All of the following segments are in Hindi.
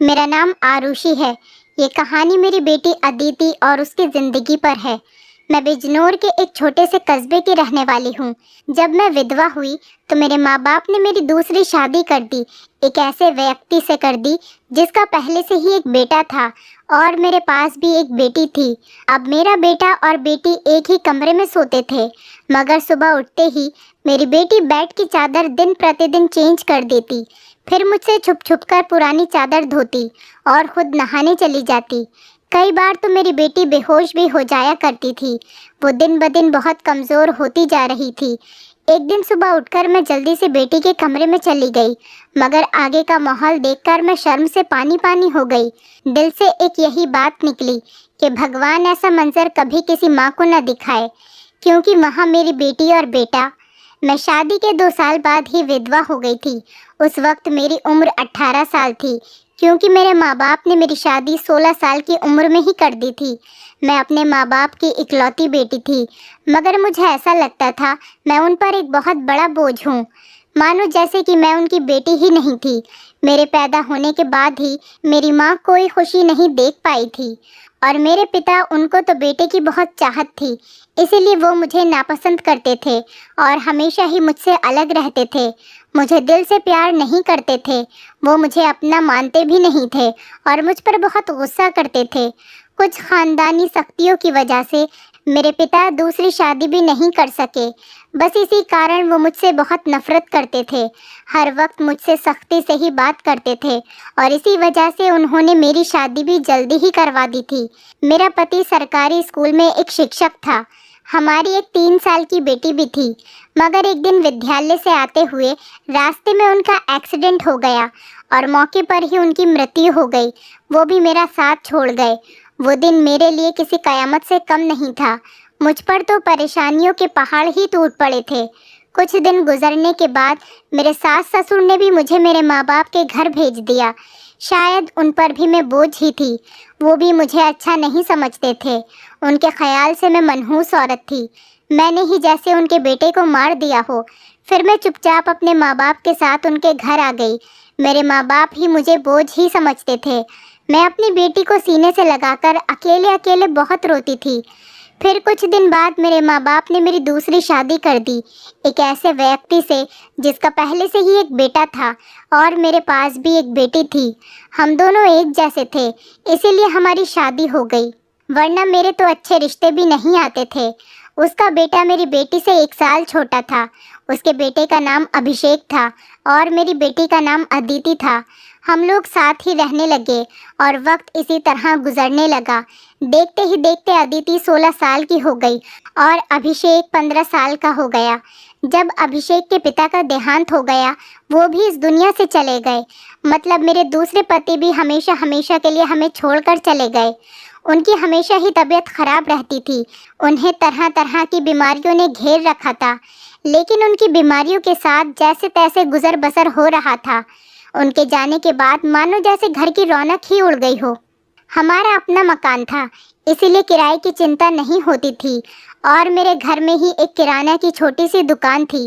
मेरा नाम आरुषि है। ये कहानी मेरी बेटी अदिति और उसकी ज़िंदगी पर है। मैं बिजनौर के एक छोटे से कस्बे की रहने वाली हूँ। जब मैं विधवा हुई तो मेरे माँ बाप ने मेरी दूसरी शादी कर दी। एक ऐसे व्यक्ति से कर दी जिसका पहले से ही एक बेटा था और मेरे पास भी एक बेटी थी। अब मेरा बेटा और बेटी एक ही कमरे में सोते थे, मगर सुबह उठते ही मेरी बेटी बेड की चादर दिन प्रतिदिन चेंज कर देती। फिर मुझसे छुप छुप कर पुरानी चादर धोती और खुद नहाने चली जाती। कई बार तो मेरी बेटी बेहोश भी हो जाया करती थी। वो दिन ब दिन बहुत कमज़ोर होती जा रही थी। एक दिन सुबह उठकर मैं जल्दी से बेटी के कमरे में चली गई, मगर आगे का माहौल देखकर मैं शर्म से पानी पानी हो गई। दिल से एक यही बात निकली कि भगवान ऐसा मंजर कभी किसी माँ को न दिखाए, क्योंकि वहाँ मेरी बेटी और बेटा। मैं शादी के 2 साल बाद ही विधवा हो गई थी। उस वक्त मेरी उम्र 18 साल थी, क्योंकि मेरे माँ बाप ने मेरी शादी 16 साल की उम्र में ही कर दी थी। मैं अपने माँ बाप की इकलौती बेटी थी, मगर मुझे ऐसा लगता था मैं उन पर एक बहुत बड़ा बोझ हूँ, मानो जैसे कि मैं उनकी बेटी ही नहीं थी। मेरे पैदा होने के बाद ही मेरी माँ कोई खुशी नहीं देख पाई थी और मेरे पिता, उनको तो बेटे की बहुत चाहत थी, इसीलिए वो मुझे नापसंद करते थे और हमेशा ही मुझसे अलग रहते थे। मुझे दिल से प्यार नहीं करते थे। वो मुझे अपना मानते भी नहीं थे और मुझ पर बहुत गुस्सा करते थे। कुछ ख़ानदानी सख्तियों की वजह से मेरे पिता दूसरी शादी भी नहीं कर सके। बस इसी कारण वो मुझसे बहुत नफ़रत करते थे। हर वक्त मुझसे सख्ती से ही बात करते थे और इसी वजह से उन्होंने मेरी शादी भी जल्दी ही करवा दी थी। मेरा पति सरकारी स्कूल में एक शिक्षक था। हमारी एक 3 साल की बेटी भी थी, मगर एक दिन विद्यालय से आते हुए रास्ते में उनका एक्सीडेंट हो गया और मौके पर ही उनकी मृत्यु हो गई। वो भी मेरा साथ छोड़ गए। वो दिन मेरे लिए किसी कयामत से कम नहीं था। मुझ पर तो परेशानियों के पहाड़ ही टूट पड़े थे। कुछ दिन गुजरने के बाद मेरे सास ससुर ने भी मुझे मेरे माँ बाप के घर भेज दिया। शायद उन पर भी मैं बोझ ही थी। वो भी मुझे अच्छा नहीं समझते थे। उनके ख्याल से मैं मनहूस औरत थी। मैंने ही जैसे उनके बेटे को मार दिया हो। फिर मैं चुपचाप अपने माँ बाप के साथ उनके घर आ गई। मेरे माँ बाप ही मुझे बोझ ही समझते थे। मैं अपनी बेटी को सीने से लगाकर अकेले अकेले बहुत रोती थी। फिर कुछ दिन बाद मेरे माँ बाप ने मेरी दूसरी शादी कर दी, एक ऐसे व्यक्ति से जिसका पहले से ही एक बेटा था और मेरे पास भी एक बेटी थी। हम दोनों एक जैसे थे, इसीलिए हमारी शादी हो गई, वरना मेरे तो अच्छे रिश्ते भी नहीं आते थे। उसका बेटा मेरी बेटी से 1 साल छोटा था। उसके बेटे का नाम अभिषेक था और मेरी बेटी का नाम अदिति था। हम लोग साथ ही रहने लगे और वक्त इसी तरह गुजरने लगा। देखते ही देखते अदिति 16 साल की हो गई और अभिषेक 15 साल का हो गया। जब अभिषेक के पिता का देहांत हो गया, वो भी इस दुनिया से चले गए। मतलब मेरे दूसरे पति भी हमेशा हमेशा के लिए हमें छोड़कर चले गए। उनकी हमेशा ही तबीयत खराब रहती थी। उन्हें तरह तरह की बीमारियों ने घेर रखा था, लेकिन उनकी बीमारियों के साथ जैसे तैसे गुजर बसर हो रहा था। उनके जाने के बाद मानो जैसे घर की रौनक ही उड़ गई हो। हमारा अपना मकान था, इसीलिए किराए की चिंता नहीं होती थी और मेरे घर में ही एक किराना की छोटी सी दुकान थी।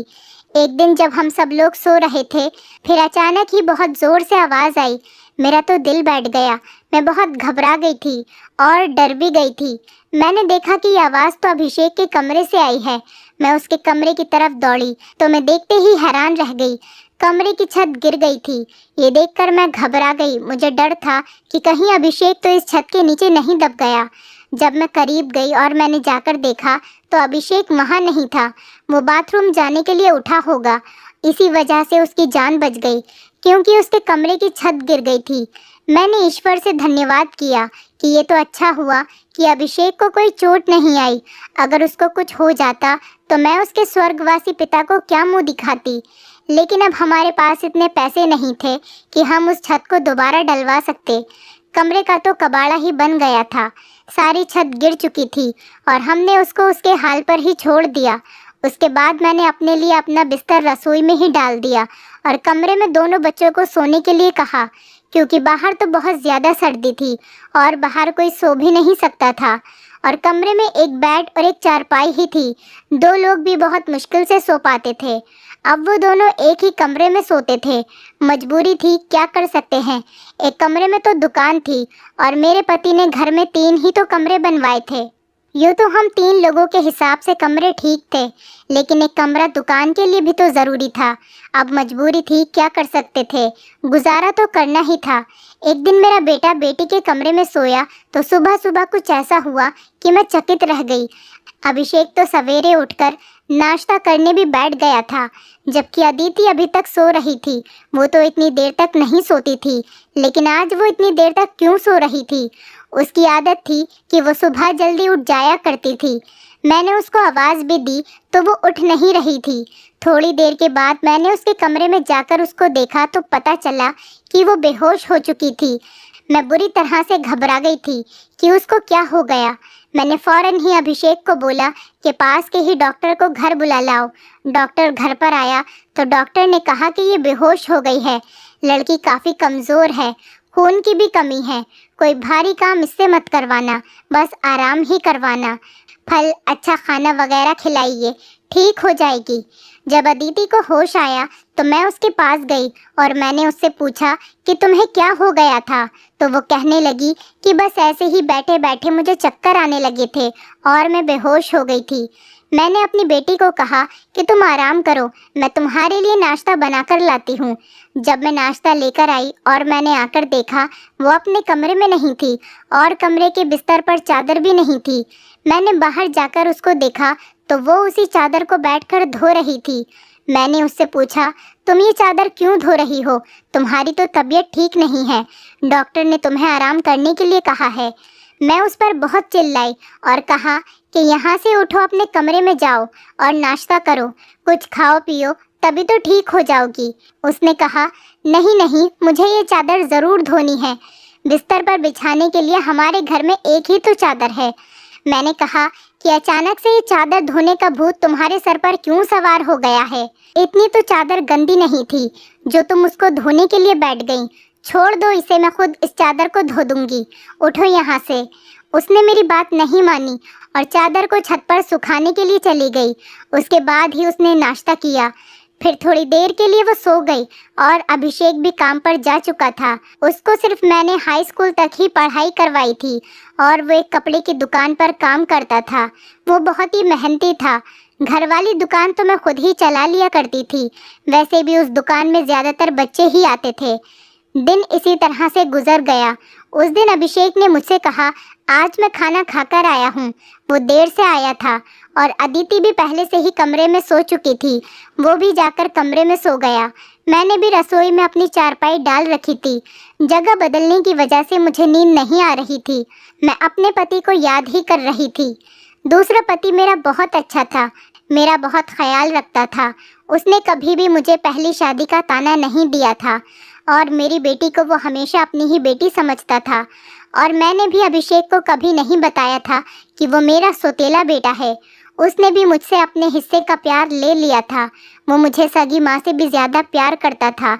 एक दिन जब हम सब लोग सो रहे थे, फिर अचानक ही बहुत ज़ोर से आवाज़ आई। मेरा तो दिल बैठ गया। मैं बहुत घबरा गई थी और डर भी गई थी। मैंने देखा कि ये आवाज़ तो अभिषेक के कमरे से आई है। मैं उसके कमरे की तरफ दौड़ी तो मैं देखते ही हैरान रह गई। कमरे की छत गिर गई थी। ये देखकर मैं घबरा गई। मुझे डर था कि कहीं अभिषेक तो इस छत के नीचे नहीं दब गया। जब मैं करीब गई और मैंने जाकर देखा तो अभिषेक वहाँ नहीं था। वो बाथरूम जाने के लिए उठा होगा, इसी वजह से उसकी जान बच गई, क्योंकि उसके कमरे की छत गिर गई थी। मैंने ईश्वर से धन्यवाद किया कि ये तो अच्छा हुआ कि अभिषेक को कोई चोट नहीं आई। अगर उसको कुछ हो जाता तो मैं उसके स्वर्गवासी पिता को क्या मुंह दिखाती। लेकिन अब हमारे पास इतने पैसे नहीं थे कि हम उस छत को दोबारा डलवा सकते। कमरे का तो कबाड़ा ही बन गया था। सारी छत गिर चुकी थी और हमने उसको उसके हाल पर ही छोड़ दिया। उसके बाद मैंने अपने लिए अपना बिस्तर रसोई में ही डाल दिया और कमरे में दोनों बच्चों को सोने के लिए कहा, क्योंकि बाहर तो बहुत ज़्यादा सर्दी थी और बाहर कोई सो भी नहीं सकता था और कमरे में एक बेड और एक चारपाई ही थी। 2 लोग भी बहुत मुश्किल से सो पाते थे। अब वो दोनों एक ही कमरे में सोते थे। मजबूरी थी, क्या कर सकते हैं। एक कमरे में तो दुकान थी और मेरे पति ने घर में 3 ही तो कमरे बनवाए थे। यूँ तो हम 3 लोगों के हिसाब से कमरे ठीक थे, लेकिन एक कमरा दुकान के लिए भी तो ज़रूरी था। अब मजबूरी थी, क्या कर सकते थे, गुजारा तो करना ही था। एक दिन मेरा बेटा बेटी के कमरे में सोया तो सुबह सुबह कुछ ऐसा हुआ कि मैं चकित रह गई। अभिषेक तो सवेरे उठकर नाश्ता करने भी बैठ गया था, जबकि अदिति अभी तक सो रही थी। वो तो इतनी देर तक नहीं सोती थी, लेकिन आज वो इतनी देर तक क्यों सो रही थी? उसकी आदत थी कि वो सुबह जल्दी उठ जाया करती थी। मैंने उसको आवाज़ भी दी तो वो उठ नहीं रही थी। थोड़ी देर के बाद मैंने उसके कमरे में जाकर उसको देखा तो पता चला कि वो बेहोश हो चुकी थी। मैं बुरी तरह से घबरा गई थी कि उसको क्या हो गया। मैंने फ़ौरन ही अभिषेक को बोला कि पास के ही डॉक्टर को घर बुला लाओ। डॉक्टर घर पर आया तो डॉक्टर ने कहा कि ये बेहोश हो गई है। लड़की काफ़ी कमज़ोर है, खून की भी कमी है। कोई भारी काम इससे मत करवाना, बस आराम ही करवाना। फल, अच्छा खाना वगैरह खिलाइए, ठीक हो जाएगी। जब अदिति को होश आया तो मैं उसके पास गई और मैंने उससे पूछा कि तुम्हें क्या हो गया था। तो वो कहने लगी कि बस ऐसे ही बैठे बैठे मुझे चक्कर आने लगे थे और मैं बेहोश हो गई थी। मैंने अपनी बेटी को कहा कि तुम आराम करो, मैं तुम्हारे लिए नाश्ता बनाकर लाती हूँ। जब मैं नाश्ता लेकर आई और मैंने आकर देखा, वो अपने कमरे में नहीं थी और कमरे के बिस्तर पर चादर भी नहीं थी। मैंने बाहर जाकर उसको देखा तो वो उसी चादर को बैठकर धो रही थी। मैंने उससे पूछा, तुम ये चादर क्यों धो रही हो? तुम्हारी तो तबीयत ठीक नहीं है, डॉक्टर ने तुम्हें आराम करने के लिए कहा है। मैं उस पर बहुत चिल्लाई और कहा कि यहाँ से उठो, अपने कमरे में जाओ और नाश्ता करो, कुछ खाओ पियो, तभी तो ठीक हो जाओगी। उसने कहा, नहीं नहीं, मुझे ये चादर ज़रूर धोनी है। बिस्तर पर बिछाने के लिए हमारे घर में एक ही तो चादर है। मैंने कहा कि अचानक से ये चादर धोने का भूत तुम्हारे सर पर क्यों सवार हो गया है? इतनी तो चादर गंदी नहीं थी जो तुम उसको धोने के लिए बैठ गई। छोड़ दो इसे, मैं खुद इस चादर को धो दूंगी, उठो यहाँ से। उसने मेरी बात नहीं मानी और चादर को छत पर सुखाने के लिए चली गई। उसके बाद ही उसने नाश्ता किया। फिर थोड़ी देर के लिए वो सो गई और अभिषेक भी काम पर जा चुका था। उसको सिर्फ मैंने हाई स्कूल तक ही पढ़ाई करवाई थी और वो एक कपड़े की दुकान पर काम करता था। वो बहुत ही मेहनती था। घर वाली दुकान तो मैं खुद ही चला लिया करती थी। वैसे भी उस दुकान में ज़्यादातर बच्चे ही आते थे। दिन इसी तरह से गुजर गया। उस दिन अभिषेक ने मुझसे कहा, आज मैं खाना खाकर आया हूँ। वो देर से आया था और अदिति भी पहले से ही कमरे में सो चुकी थी। वो भी जाकर कमरे में सो गया। मैंने भी रसोई में अपनी चारपाई डाल रखी थी। जगह बदलने की वजह से मुझे नींद नहीं आ रही थी। मैं अपने पति को याद ही कर रही थी। दूसरा पति मेरा बहुत अच्छा था, मेरा बहुत ख्याल रखता था। उसने कभी भी मुझे पहली शादी का ताना नहीं दिया था और मेरी बेटी को वो हमेशा अपनी ही बेटी समझता था। और मैंने भी अभिषेक को कभी नहीं बताया था कि वो मेरा सौतेला बेटा है। उसने भी मुझसे अपने हिस्से का प्यार ले लिया था। वो मुझे सगी माँ से भी ज़्यादा प्यार करता था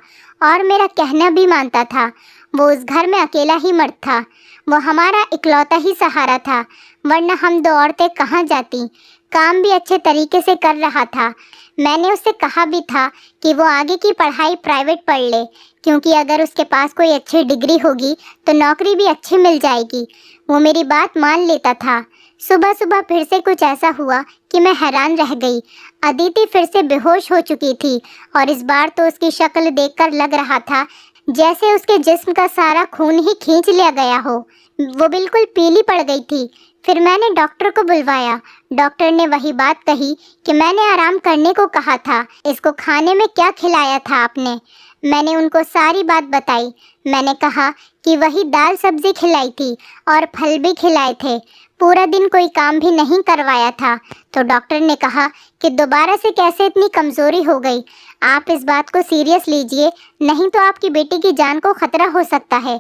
और मेरा कहना भी मानता था। वो उस घर में अकेला ही मर्द था। वो हमारा इकलौता ही सहारा था, वरना हम 2 औरतें कहाँ जाती। काम भी अच्छे तरीके से कर रहा था। मैंने उससे कहा भी था कि वो आगे की पढ़ाई प्राइवेट पढ़ ले, क्योंकि अगर उसके पास कोई अच्छी डिग्री होगी तो नौकरी भी अच्छी मिल जाएगी। वो मेरी बात मान लेता था। सुबह सुबह फिर से कुछ ऐसा हुआ कि मैं हैरान रह गई। अदिति फिर से बेहोश हो चुकी थी और इस बार तो उसकी शक्ल देखकर लग रहा था जैसे उसके जिस्म का सारा खून ही खींच लिया गया हो। वो बिल्कुल पीली पड़ गई थी। फिर मैंने डॉक्टर को बुलवाया। डॉक्टर ने वही बात कही कि मैंने आराम करने को कहा था। इसको खाने में क्या खिलाया था आपने? मैंने उनको सारी बात बताई। मैंने कहा कि वही दाल सब्जी खिलाई थी और फल भी खिलाए थे। पूरा दिन कोई काम भी नहीं करवाया था। तो डॉक्टर ने कहा कि दोबारा से कैसे इतनी कमज़ोरी हो गई। आप इस बात को सीरियस लीजिए, नहीं तो आपकी बेटी की जान को खतरा हो सकता है,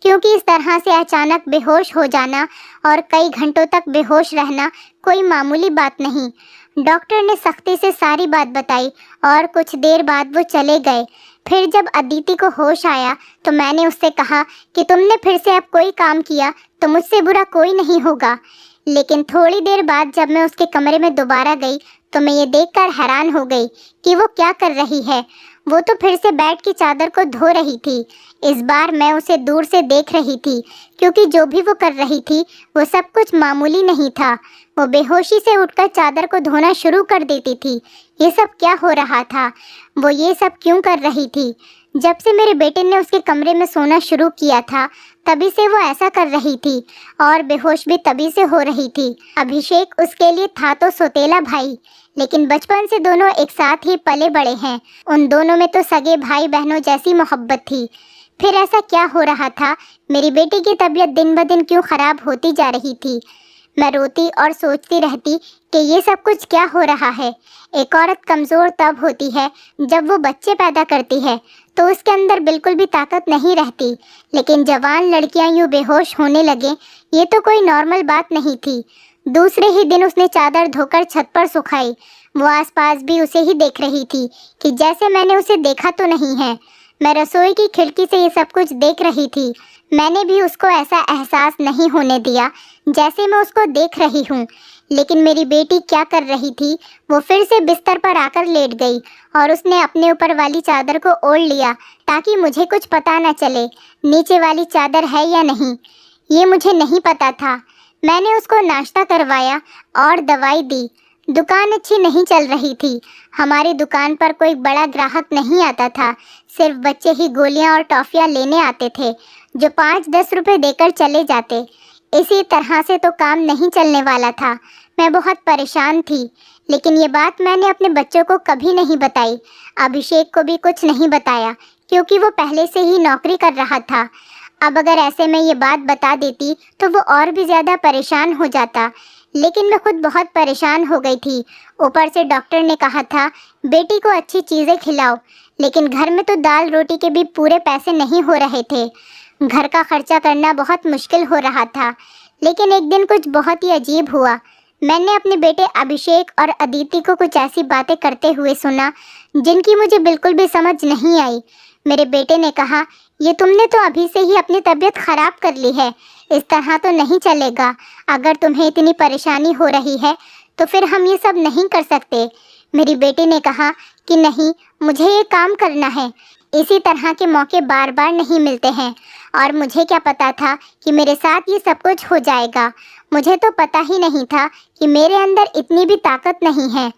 क्योंकि इस तरह से अचानक बेहोश हो जाना और कई घंटों तक बेहोश रहना कोई मामूली बात नहीं। डॉक्टर ने सख्ती से सारी बात बताई और कुछ देर बाद वो चले गए। फिर जब अदिति को होश आया तो मैंने उससे कहा कि तुमने फिर से अब कोई काम किया तो मुझसे बुरा कोई नहीं होगा। लेकिन थोड़ी देर बाद जब मैं उसके कमरे में दोबारा गई तो मैं ये देखकर हैरान हो गई कि वो क्या कर रही है। वो तो फिर से बेड की चादर को धो रही थी। इस बार मैं उसे दूर से देख रही थी, क्योंकि जो भी वो कर रही थी वो सब कुछ मामूली नहीं था। वो बेहोशी से उठकर चादर को धोना शुरू कर देती थी। ये सब क्या हो रहा था? वो ये सब क्यों कर रही थी? जब से मेरे बेटे ने उसके कमरे में सोना शुरू किया था, तभी से वो ऐसा कर रही थी, और बेहोश भी तभी से हो रही थी। अभिषेक उसके लिए था तो सौतेला भाई, लेकिन बचपन से दोनों एक साथ ही पले बड़े हैं। उन दोनों में तो सगे भाई बहनों जैसी मोहब्बत थी। फिर ऐसा क्या हो रहा था? मेरी बेटी की तबीयत दिन ब दिन क्यों खराब होती जा रही थी? मैं रोती और सोचती रहती कि ये सब कुछ क्या हो रहा है। एक औरत कमज़ोर तब होती है जब वो बच्चे पैदा करती है, तो उसके अंदर बिल्कुल भी ताकत नहीं रहती। लेकिन जवान लड़कियां यूँ बेहोश होने लगे, ये तो कोई नॉर्मल बात नहीं थी। दूसरे ही दिन उसने चादर धोकर छत पर सुखाई। वो आसपास भी उसे ही देख रही थी कि जैसे मैंने उसे देखा तो नहीं है। मैं रसोई की खिड़की से ये सब कुछ देख रही थी। मैंने भी उसको ऐसा एहसास नहीं होने दिया जैसे मैं उसको देख रही हूँ। लेकिन मेरी बेटी क्या कर रही थी? वो फिर से बिस्तर पर आकर लेट गई और उसने अपने ऊपर वाली चादर को ओढ़ लिया ताकि मुझे कुछ पता न चले नीचे वाली चादर है या नहीं। ये मुझे नहीं पता था। मैंने उसको नाश्ता करवाया और दवाई दी। दुकान अच्छी नहीं चल रही थी। हमारी दुकान पर कोई बड़ा ग्राहक नहीं आता था। सिर्फ बच्चे ही गोलियां और टॉफियां लेने आते थे, जो 5-10 रुपए देकर चले जाते। इसी तरह से तो काम नहीं चलने वाला था। मैं बहुत परेशान थी, लेकिन ये बात मैंने अपने बच्चों को कभी नहीं बताई। अभिषेक को भी कुछ नहीं बताया, क्योंकि वो पहले से ही नौकरी कर रहा था। अब अगर ऐसे में ये बात बता देती तो वो और भी ज़्यादा परेशान हो जाता। लेकिन मैं खुद बहुत परेशान हो गई थी। ऊपर से डॉक्टर ने कहा था बेटी को अच्छी चीज़ें खिलाओ, लेकिन घर में तो दाल रोटी के भी पूरे पैसे नहीं हो रहे थे। घर का खर्चा करना बहुत मुश्किल हो रहा था। लेकिन एक दिन कुछ बहुत ही अजीब हुआ। मैंने अपने बेटे अभिषेक और अदिति को कुछ ऐसी बातें करते हुए सुना जिनकी मुझे बिल्कुल भी समझ नहीं आई। मेरे बेटे ने कहा, ये तुमने तो अभी से ही अपनी तबीयत खराब कर ली है। इस तरह तो नहीं चलेगा। अगर तुम्हें इतनी परेशानी हो रही है तो फिर हम ये सब नहीं कर सकते। मेरी बेटी ने कहा कि नहीं, मुझे ये काम करना है। इसी तरह के मौके बार बार नहीं मिलते हैं, और मुझे क्या पता था कि मेरे साथ ये सब कुछ हो जाएगा। मुझे तो पता ही नहीं था कि मेरे अंदर इतनी भी ताकत नहीं है।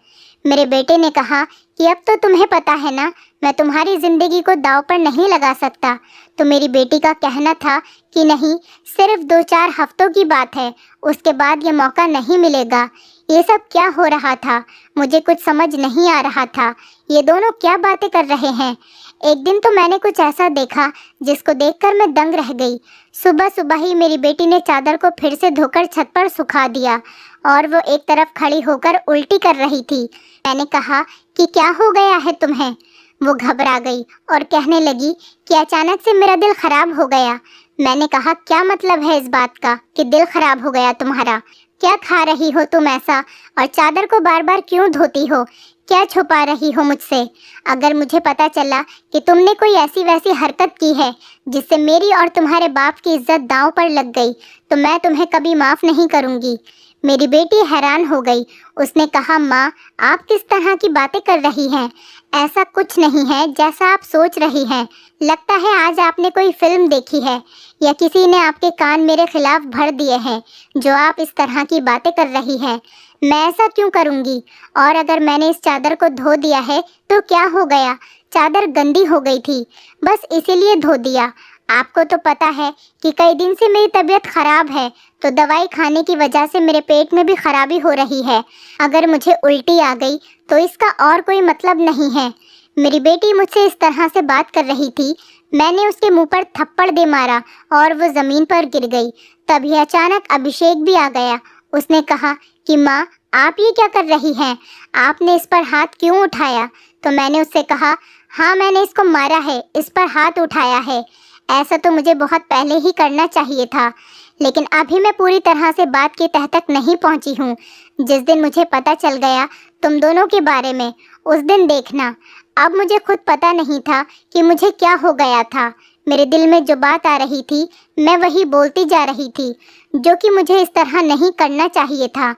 मेरे बेटे ने कहा कि अब तो तुम्हें पता है ना, मैं तुम्हारी ज़िंदगी को दांव पर नहीं लगा सकता। तो मेरी बेटी का कहना था कि नहीं, सिर्फ 2-4 हफ्तों की बात है, उसके बाद ये मौका नहीं मिलेगा। ये सब क्या हो रहा था? मुझे कुछ समझ नहीं आ रहा था। ये दोनों क्या बातें कर रहे हैं? एक दिन तो मैंने कुछ ऐसा देखा जिसको देखकर मैं दंग रह गई। सुबह सुबह ही मेरी बेटी ने चादर को फिर से धोकर छत पर सुखा दिया, और वो एक तरफ खड़ी होकर उल्टी कर रही थी। मैंने कहा कि क्या हो गया है तुम्हें? वो घबरा गई और कहने लगी कि अचानक से मेरा दिल खराब हो गया। मैंने कहा, क्या मतलब है इस बात का कि दिल खराब हो गया तुम्हारा? क्या खा रही हो तुम ऐसा, और चादर को बार बार क्यों धोती हो? क्या छुपा रही हो मुझसे? अगर मुझे पता चला कि तुमने कोई ऐसी वैसी हरकत की है जिससे मेरी और तुम्हारे बाप की इज्जत दांव पर लग गई, तो मैं तुम्हें कभी माफ़ नहीं करूँगी। मेरी बेटी हैरान हो गई। उसने कहा, माँ, आप किस तरह की बातें कर रही हैं? ऐसा कुछ नहीं है जैसा आप सोच रही हैं। लगता है आज आपने कोई फिल्म देखी है, या किसी ने आपके कान मेरे खिलाफ भर दिए हैं जो आप इस तरह की बातें कर रही हैं। मैं ऐसा क्यों करूँगी? और अगर मैंने इस चादर को धो दिया है तो क्या हो गया? चादर गंदी हो गई थी, बस इसीलिए धो दिया। आपको तो पता है कि कई दिन से मेरी तबीयत ख़राब है, तो दवाई खाने की वजह से मेरे पेट में भी खराबी हो रही है। अगर मुझे उल्टी आ गई तो इसका और कोई मतलब नहीं है। मेरी बेटी मुझसे इस तरह से बात कर रही थी। मैंने उसके मुंह पर थप्पड़ दे मारा और वो ज़मीन पर गिर गई। तभी अचानक अभिषेक भी आ गया। उसने कहा कि माँ, आप ये क्या कर रही हैं? आपने इस पर हाथ क्यों उठाया? तो मैंने उससे कहा, हाँ, मैंने इसको मारा है, इस पर हाथ उठाया है। ऐसा तो मुझे बहुत पहले ही करना चाहिए था, लेकिन अभी मैं पूरी तरह से बात की तह तक नहीं पहुंची हूँ। जिस दिन मुझे पता चल गया तुम दोनों के बारे में, उस दिन देखना। अब मुझे खुद पता नहीं था कि मुझे क्या हो गया था। मेरे दिल में जो बात आ रही थी मैं वही बोलती जा रही थी, जो कि मुझे इस तरह नहीं करना चाहिए था।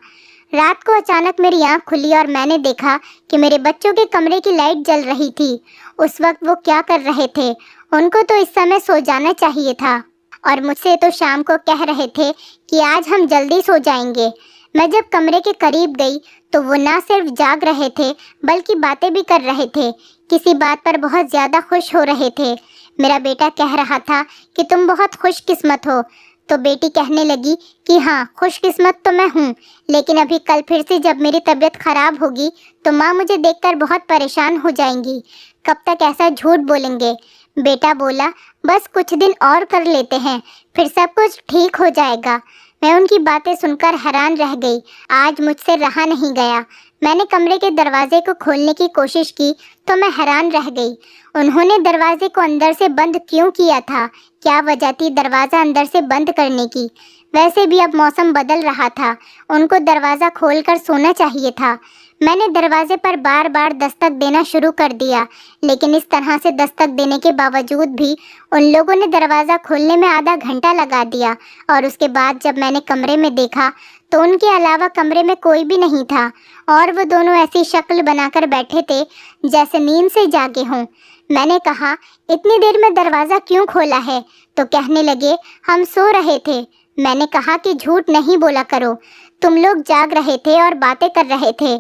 रात को अचानक मेरी आंख खुली और मैंने देखा कि मेरे बच्चों के कमरे की लाइट जल रही थी। उस वक्त वो क्या कर रहे थे? उनको तो इस समय सो जाना चाहिए था और मुझसे तो शाम को कह रहे थे कि आज हम जल्दी सो जाएंगे। मैं जब कमरे के करीब गई तो वो ना सिर्फ जाग रहे थे बल्कि बातें भी कर रहे थे। किसी बात पर बहुत ज़्यादा खुश हो रहे थे। मेरा बेटा कह रहा था कि तुम बहुत खुशकिस्मत हो, तो बेटी कहने लगी कि हाँ, खुशकिस्मत तो मैं हूँ, लेकिन अभी कल फिर से जब मेरी तबीयत खराब होगी तो माँ मुझे देखकर बहुत परेशान हो जाएंगी। कब तक ऐसा झूठ बोलेंगे? बेटा बोला, बस कुछ दिन और कर लेते हैं, फिर सब कुछ ठीक हो जाएगा। मैं उनकी बातें सुनकर हैरान रह गई। आज मुझसे रहा नहीं गया। मैंने कमरे के दरवाजे को खोलने की कोशिश की तो मैं हैरान रह गई। उन्होंने दरवाजे को अंदर से बंद क्यों किया था? क्या वजह थी दरवाज़ा अंदर से बंद करने की? वैसे भी अब मौसम बदल रहा था, उनको दरवाज़ा खोलकर सोना चाहिए था। मैंने दरवाजे पर बार बार दस्तक देना शुरू कर दिया, लेकिन इस तरह से दस्तक देने के बावजूद भी उन लोगों ने दरवाज़ा खोलने में आधा घंटा लगा दिया। और उसके बाद जब मैंने कमरे में देखा तो उनके अलावा कमरे में कोई भी नहीं था और वो दोनों ऐसी शक्ल बनाकर बैठे थे जैसे नींद से जागे हों। मैंने कहा, इतनी देर में दरवाज़ा क्यों खोला है? तो कहने लगे, हम सो रहे थे। मैंने कहा कि झूठ नहीं बोला करो, तुम लोग जाग रहे थे और बातें कर रहे थे।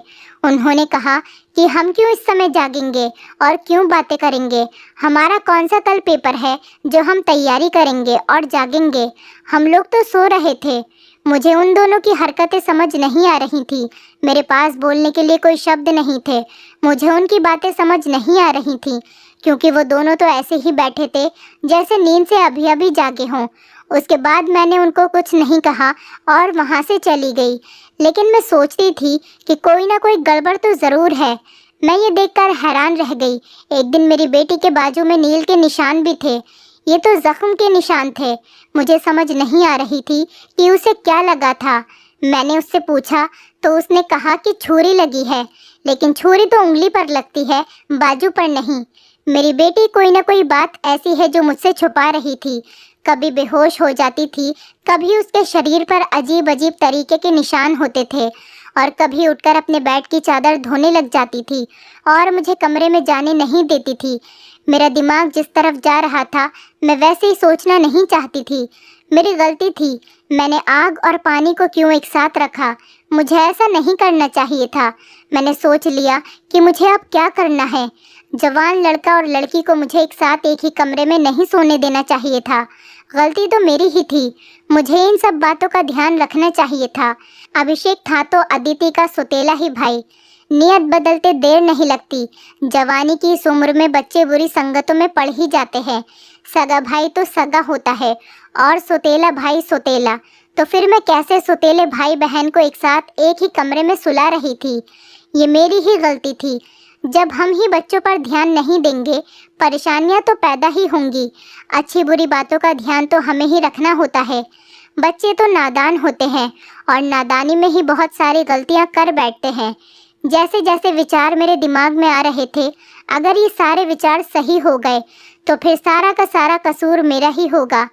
उन्होंने कहा कि हम क्यों इस समय जागेंगे और क्यों बातें करेंगे? हमारा कौन सा कल पेपर है जो हम तैयारी करेंगे और जागेंगे? हम लोग तो सो रहे थे। मुझे उन दोनों की हरकतें समझ नहीं आ रही थी। मेरे पास बोलने के लिए कोई शब्द नहीं थे। मुझे उनकी बातें समझ नहीं आ रही थी क्योंकि वो दोनों तो ऐसे ही बैठे थे जैसे नींद से अभी अभी जागे हों। उसके बाद मैंने उनको कुछ नहीं कहा और वहाँ से चली गई। लेकिन मैं सोचती थी कि कोई ना कोई गड़बड़ तो ज़रूर है। मैं ये देखकर हैरान रह गई। एक दिन मेरी बेटी के बाजू में नील के निशान भी थे। ये तो जख्म के निशान थे। मुझे समझ नहीं आ रही थी कि उसे क्या लगा था। मैंने उससे पूछा तो उसने कहा कि छुरी लगी है, लेकिन छुरी तो उंगली पर लगती है, बाजू पर नहीं। मेरी बेटी कोई ना कोई बात ऐसी है जो मुझसे छुपा रही थी। कभी बेहोश हो जाती थी, कभी उसके शरीर पर अजीब अजीब तरीके के निशान होते थे और कभी उठकर अपने बेड की चादर धोने लग जाती थी और मुझे कमरे में जाने नहीं देती थी। मेरा दिमाग जिस तरफ जा रहा था मैं वैसे ही सोचना नहीं चाहती थी। मेरी गलती थी। मैंने आग और पानी को क्यों एक साथ रखा? मुझे ऐसा नहीं करना चाहिए था। मैंने सोच लिया कि मुझे अब क्या करना है। जवान लड़का और लड़की को मुझे एक साथ एक ही कमरे में नहीं सोने देना चाहिए था। गलती तो मेरी ही थी। मुझे इन सब बातों का ध्यान रखना चाहिए था। अभिषेक था तो अदिति का सौतेला ही भाई। नियत बदलते देर नहीं लगती। जवानी की इस उम्र में बच्चे बुरी संगतों में पड़ ही जाते हैं। सगा भाई तो सगा होता है और सौतेला भाई सौतेला। तो फिर मैं कैसे सौतेले भाई बहन को एक साथ एक ही कमरे में सुला रही थी? ये मेरी ही गलती थी। जब हम ही बच्चों पर ध्यान नहीं देंगे, परेशानियां तो पैदा ही होंगी। अच्छी बुरी बातों का ध्यान तो हमें ही रखना होता है। बच्चे तो नादान होते हैं और नादानी में ही बहुत सारी गलतियां कर बैठते हैं। जैसे जैसे विचार मेरे दिमाग में आ रहे थे, अगर ये सारे विचार सही हो गए तो फिर सारा का सारा कसूर मेरा ही होगा।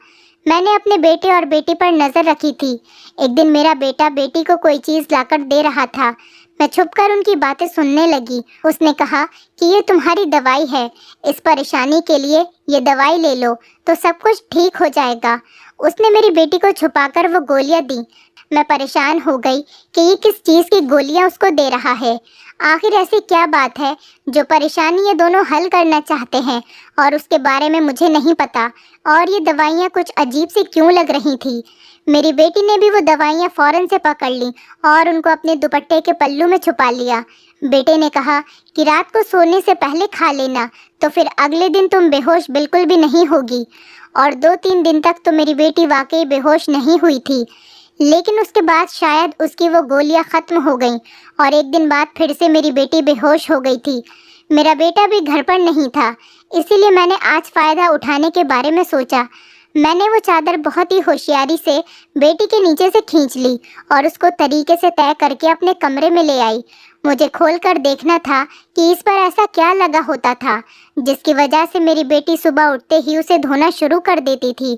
मैंने अपने बेटे और बेटी पर नज़र रखी थी। एक दिन मेरा बेटा बेटी को कोई चीज़ लाकर दे रहा था। मैं छुपकर उनकी बातें सुनने लगी। उसने कहा कि ये तुम्हारी दवाई है, इस परेशानी के लिए ये दवाई ले लो तो सब कुछ ठीक हो जाएगा। उसने मेरी बेटी को छुपाकर वो गोलियां दी। मैं परेशान हो गई कि ये किस चीज़ की गोलियां उसको दे रहा है। आखिर ऐसी क्या बात है जो परेशानी ये दोनों हल करना चाहते हैं और उसके बारे में मुझे नहीं पता। और ये दवाइयाँ कुछ अजीब सी क्यों लग रही थी। मेरी बेटी ने भी वो दवाइयाँ फ़ौरन से पकड़ ली और उनको अपने दुपट्टे के पल्लू में छुपा लिया। बेटे ने कहा कि रात को सोने से पहले खा लेना, तो फिर अगले दिन तुम बेहोश बिल्कुल भी नहीं होगी। और 2-3 दिन तक तो मेरी बेटी वाकई बेहोश नहीं हुई थी, लेकिन उसके बाद शायद उसकी वो गोलियां ख़त्म हो गईं और एक दिन बाद फिर से मेरी बेटी बेहोश हो गई थी। मेरा बेटा भी घर पर नहीं था, इसीलिए मैंने आज फ़ायदा उठाने के बारे में सोचा। मैंने वो चादर बहुत ही होशियारी से बेटी के नीचे से खींच ली और उसको तरीके से तय करके अपने कमरे में ले आई। मुझे खोलकर देखना था कि इस पर ऐसा क्या लगा होता था जिसकी वजह से मेरी बेटी सुबह उठते ही उसे धोना शुरू कर देती थी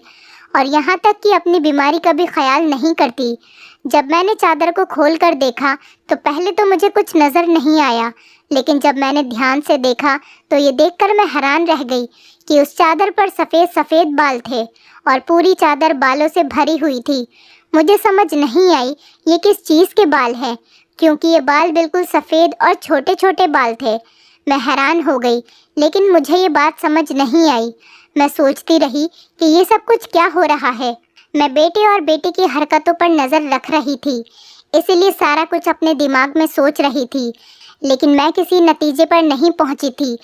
और यहाँ तक कि अपनी बीमारी का भी ख्याल नहीं करती। जब मैंने चादर को खोलकर देखा तो पहले तो मुझे कुछ नज़र नहीं आया, लेकिन जब मैंने ध्यान से देखा तो ये देखकर मैं हैरान रह गई कि उस चादर पर सफ़ेद सफ़ेद बाल थे और पूरी चादर बालों से भरी हुई थी। मुझे समझ नहीं आई ये किस चीज़ के बाल हैं, क्योंकि ये बाल बिल्कुल सफ़ेद और छोटे छोटे बाल थे। मैं हैरान हो गई, लेकिन मुझे ये बात समझ नहीं आई। मैं सोचती रही कि ये सब कुछ क्या हो रहा है। मैं बेटे और बेटी की हरकतों पर नज़र रख रही थी, इसीलिए सारा कुछ अपने दिमाग में सोच रही थी, लेकिन मैं किसी नतीजे पर नहीं पहुंची थी।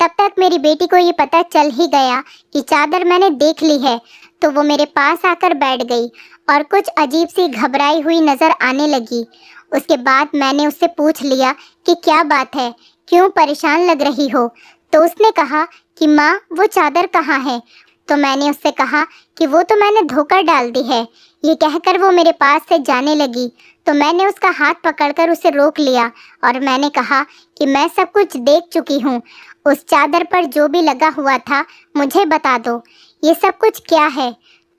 तब तक मेरी बेटी को ये पता चल ही गया कि चादर मैंने देख ली है, तो वो मेरे पास आकर बैठ गई और कुछ अजीब सी घबराई हुई नज़र आने लगी। उसके बाद मैंने उससे पूछ लिया कि क्या बात है, क्यों परेशान लग रही हो। तो उसने कहा कि माँ, वो चादर कहाँ है। तो मैंने उससे कहा कि वो तो मैंने धोकर डाल दी है। ये कहकर वो मेरे पास से जाने लगी, तो मैंने उसका हाथ पकड़कर उसे रोक लिया और मैंने कहा कि मैं सब कुछ देख चुकी हूँ। उस चादर पर जो भी लगा हुआ था मुझे बता दो, ये सब कुछ क्या है।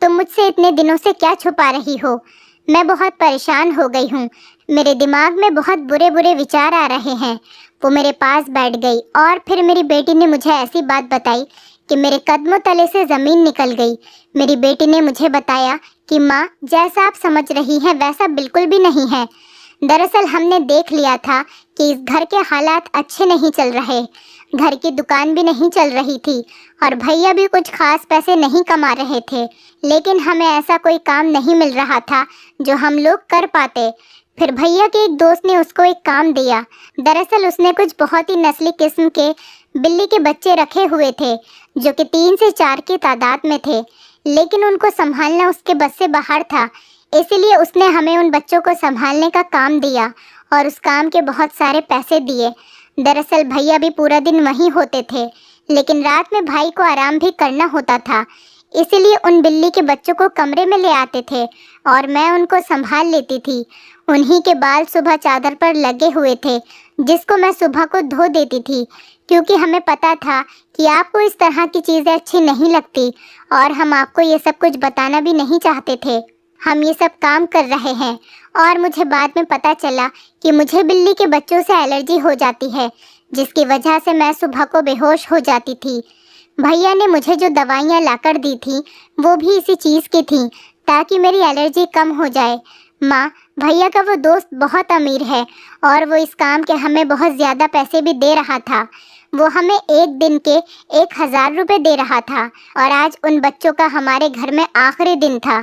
तुम मुझसे इतने दिनों से क्या छुपा रही हो। मैं बहुत परेशान हो गई हूँ, मेरे दिमाग में बहुत बुरे बुरे विचार आ रहे हैं। वो मेरे पास बैठ गई और फिर मेरी बेटी ने मुझे ऐसी बात बताई कि मेरे कदमों तले से ज़मीन निकल गई। मेरी बेटी ने मुझे बताया कि माँ, जैसा आप समझ रही हैं वैसा बिल्कुल भी नहीं है। दरअसल हमने देख लिया था कि इस घर के हालात अच्छे नहीं चल रहे। घर की दुकान भी नहीं चल रही थी और भैया भी कुछ खास पैसे नहीं कमा रहे थे, लेकिन हमें ऐसा कोई काम नहीं मिल रहा था जो हम लोग कर पाते। फिर भैया के एक दोस्त ने उसको एक काम दिया। दरअसल उसने कुछ बहुत ही नस्ली किस्म के बिल्ली के बच्चे रखे हुए थे, जो कि 3 से 4 की तादाद में थे, लेकिन उनको संभालना उसके बस से बाहर था। इसीलिए उसने हमें उन बच्चों को संभालने का काम दिया और उस काम के बहुत सारे पैसे दिए। दरअसल भैया भी पूरा दिन वहीं होते थे, लेकिन रात में भाई को आराम भी करना होता था, इसीलिए उन बिल्ली के बच्चों को कमरे में ले आते थे और मैं उनको संभाल लेती थी। उन्हीं के बाल सुबह चादर पर लगे हुए थे, जिसको मैं सुबह को धो देती थी, क्योंकि हमें पता था कि आपको इस तरह की चीज़ें अच्छी नहीं लगती और हम आपको ये सब कुछ बताना भी नहीं चाहते थे। हम ये सब काम कर रहे हैं और मुझे बाद में पता चला कि मुझे बिल्ली के बच्चों से एलर्जी हो जाती है, जिसकी वजह से मैं सुबह को बेहोश हो जाती थी। भैया ने मुझे जो दवाइयाँ लाकर दी थी वो भी इसी चीज़ की थी, ताकि मेरी एलर्जी कम हो जाए। माँ, भैया का वो दोस्त बहुत अमीर है और वो इस काम के हमें बहुत ज़्यादा पैसे भी दे रहा था। वो हमें एक दिन के 1000 रुपये दे रहा था और आज उन बच्चों का हमारे घर में आखिरी दिन था,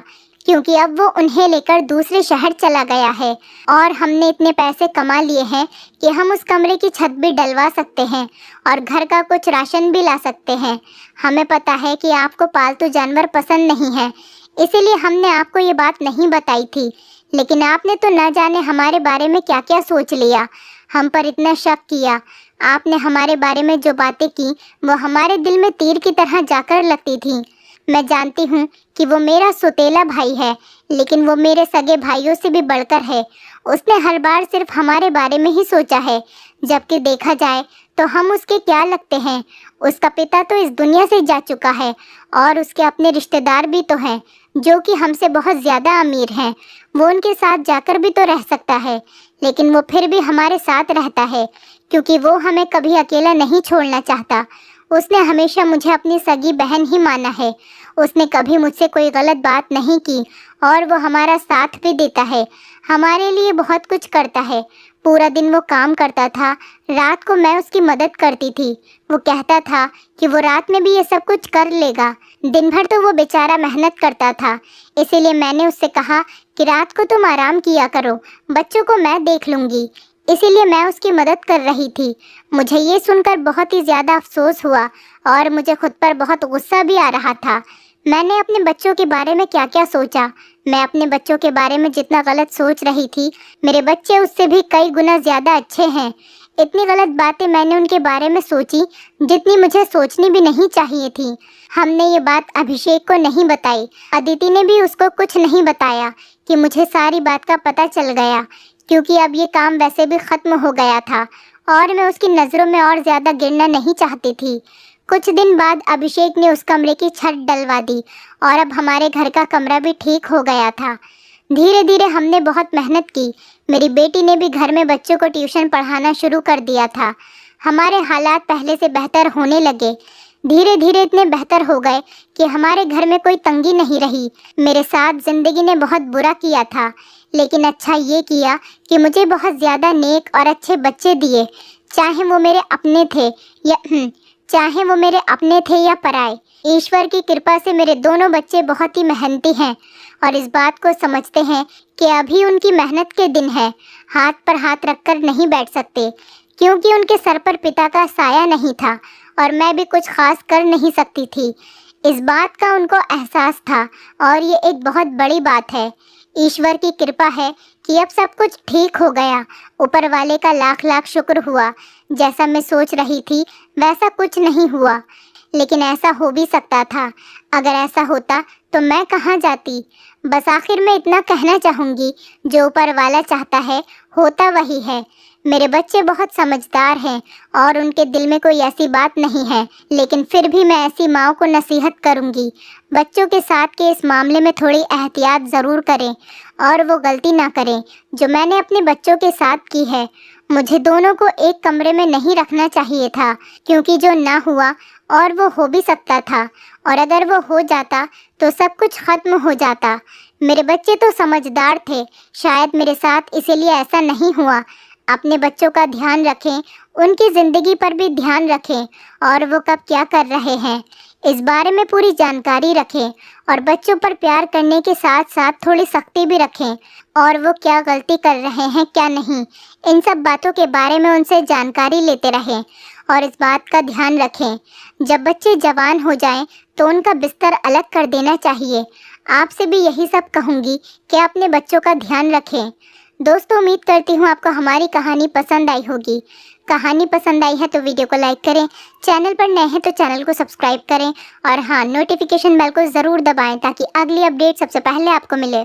क्योंकि अब वो उन्हें लेकर दूसरे शहर चला गया है और हमने इतने पैसे कमा लिए हैं कि हम उस कमरे की छत भी डलवा सकते हैं और घर का कुछ राशन भी ला सकते हैं। हमें पता है कि आपको पालतू जानवर पसंद नहीं है, इसीलिए हमने आपको ये बात नहीं बताई थी, लेकिन आपने तो न जाने हमारे बारे में क्या क्या सोच लिया, हम पर इतना शक किया। आपने हमारे बारे में जो बातें की वो हमारे दिल में तीर की तरह जाकर लगती थी। मैं जानती हूँ कि वो मेरा सौतेला भाई है, लेकिन वो मेरे सगे भाइयों से भी बढ़कर है। उसने हर बार सिर्फ हमारे बारे में ही सोचा है, जबकि देखा जाए तो हम उसके क्या लगते हैं। उसका पिता तो इस दुनिया से जा चुका है और उसके अपने रिश्तेदार भी तो हैं, जो कि हमसे बहुत ज़्यादा अमीर हैं। वो उनके साथ जाकर भी तो रह सकता है, लेकिन वो फिर भी हमारे साथ रहता है, क्योंकि वो हमें कभी अकेला नहीं छोड़ना चाहता। उसने हमेशा मुझे अपनी सगी बहन ही माना है। उसने कभी मुझसे कोई गलत बात नहीं की और वो हमारा साथ भी देता है, हमारे लिए बहुत कुछ करता है। पूरा दिन वो काम करता था, रात को मैं उसकी मदद करती थी। वो कहता था कि वो रात में भी ये सब कुछ कर लेगा, दिन भर तो वो बेचारा मेहनत करता था। इसीलिए मैंने उससे कहा कि रात को तुम आराम किया करो, बच्चों को मैं देख लूँगी। इसीलिए मैं उसकी मदद कर रही थी। मुझे ये सुनकर बहुत ही ज़्यादा अफसोस हुआ और मुझे खुद पर बहुत गुस्सा भी आ रहा था। मैंने अपने बच्चों के बारे में क्या क्या सोचा। मैं अपने बच्चों के बारे में जितना गलत सोच रही थी, मेरे बच्चे उससे भी कई गुना ज़्यादा अच्छे हैं। इतनी गलत बातें मैंने उनके बारे में सोची जितनी मुझे सोचनी भी नहीं चाहिए थी। हमने ये बात अभिषेक को नहीं बताई, अदिति ने भी उसको कुछ नहीं बताया कि मुझे सारी बात का पता चल गया, क्योंकि अब ये काम वैसे भी ख़त्म हो गया था और मैं उसकी नज़रों में और ज़्यादा गिरना नहीं चाहती थी। कुछ दिन बाद अभिषेक ने उस कमरे की छत डलवा दी और अब हमारे घर का कमरा भी ठीक हो गया था। धीरे धीरे हमने बहुत मेहनत की। मेरी बेटी ने भी घर में बच्चों को ट्यूशन पढ़ाना शुरू कर दिया था। हमारे हालात पहले से बेहतर होने लगे। धीरे धीरे इतने बेहतर हो गए कि हमारे घर में कोई तंगी नहीं रही। मेरे साथ ज़िंदगी ने बहुत बुरा किया था, लेकिन अच्छा ये किया कि मुझे बहुत ज़्यादा नेक और अच्छे बच्चे दिए, चाहे वो मेरे अपने थे या पराए। ईश्वर की कृपा से मेरे दोनों बच्चे बहुत ही मेहनती हैं और इस बात को समझते हैं कि अभी उनकी मेहनत के दिन है। हाथ पर हाथ रखकर नहीं बैठ सकते, क्योंकि उनके सर पर पिता का साया नहीं था और मैं भी कुछ खास कर नहीं सकती थी। इस बात का उनको एहसास था और ये एक बहुत बड़ी बात है। ईश्वर की कृपा है कि अब सब कुछ ठीक हो गया। ऊपर वाले का लाख लाख शुक्र हुआ। जैसा मैं सोच रही थी वैसा कुछ नहीं हुआ, लेकिन ऐसा हो भी सकता था। अगर ऐसा होता तो मैं कहाँ जाती। बस आखिर में इतना कहना चाहूँगी, जो ऊपर वाला चाहता है होता वही है। मेरे बच्चे बहुत समझदार हैं और उनके दिल में कोई ऐसी बात नहीं है, लेकिन फिर भी मैं ऐसी माँओं को नसीहत करूँगी, बच्चों के साथ के इस मामले में थोड़ी एहतियात ज़रूर करें और वो गलती ना करें जो मैंने अपने बच्चों के साथ की है। मुझे दोनों को एक कमरे में नहीं रखना चाहिए था, क्योंकि जो ना हुआ और वो हो भी सकता था, और अगर वो हो जाता तो सब कुछ ख़त्म हो जाता। मेरे बच्चे तो समझदार थे, शायद मेरे साथ इसीलिए ऐसा नहीं हुआ। अपने बच्चों का ध्यान रखें, उनकी ज़िंदगी पर भी ध्यान रखें और वो कब क्या कर रहे हैं इस बारे में पूरी जानकारी रखें, और बच्चों पर प्यार करने के साथ साथ थोड़ी सख्ती भी रखें, और वो क्या गलती कर रहे हैं क्या नहीं, इन सब बातों के बारे में उनसे जानकारी लेते रहें। और इस बात का ध्यान रखें, जब बच्चे जवान हो जाएं तो उनका बिस्तर अलग कर देना चाहिए। आपसे भी यही सब कहूँगी कि अपने बच्चों का ध्यान रखें। दोस्तों, उम्मीद करती हूँ आपको हमारी कहानी पसंद आई होगी। कहानी पसंद आई है तो वीडियो को लाइक करें, चैनल पर नए हैं तो चैनल को सब्सक्राइब करें, और हाँ, नोटिफिकेशन बेल को ज़रूर दबाएं ताकि अगली अपडेट सबसे पहले आपको मिले।